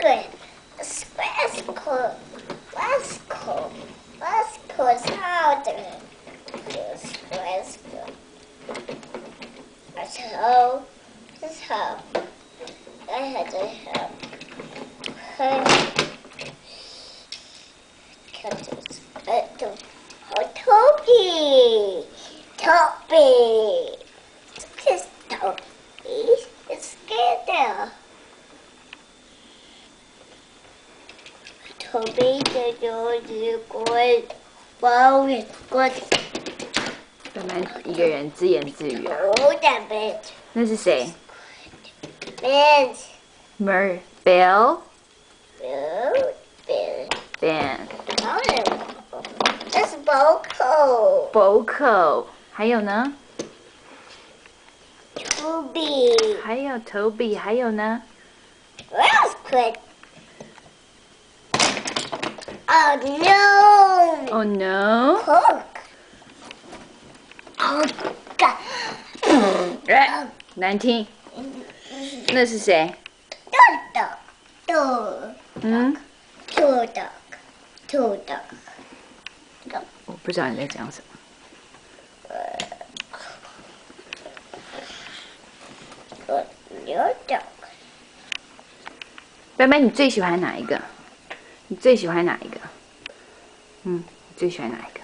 squid. Squid. Squid powder. Squid. So, I had to help her cut this. Oh, Toby! This Toby is scared there. Toby, good. Wow, it's good.慢慢一个人自言自语啊。Hold a bit. 那是谁 Ben. Bill. Ben. Ben. It's Boko. Boko. 还有呢？ Toby. 还有 Toby。还有呢？ Where's Squid? Oh no! Oh no! Pork. Oh God! 难听。那是谁？ Dog. 嗯， Two dog. 我不知道你在讲什么。Your dog. 班班，你最喜欢哪一个？你最喜欢哪一个？你最喜欢哪一个？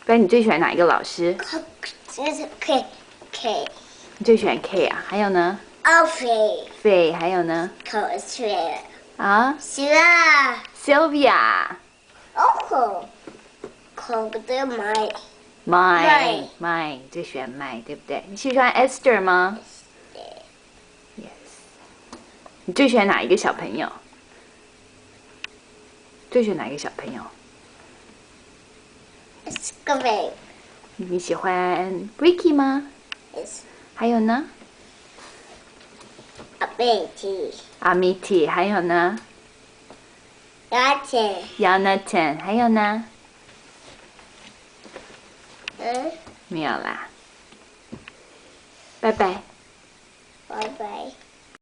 班，你最喜欢哪一个老师？ K. 你最喜欢 K 啊？还有呢？ Alfie. 还有呢？ Australia. 啊 Sylvia. ，Sylvia。不对，My. My，最喜欢 My， 对不对？你喜欢 Esther 吗 ？Yes。你最喜欢哪一个小朋友？最喜欢哪一个小朋友？ Scream. 你喜欢 Ricky 吗？ Is 还有呢 a baby. ？Amity，还有呢 That's ？Jonathan，还有呢？ it. 没有啦。拜拜。Bye bye.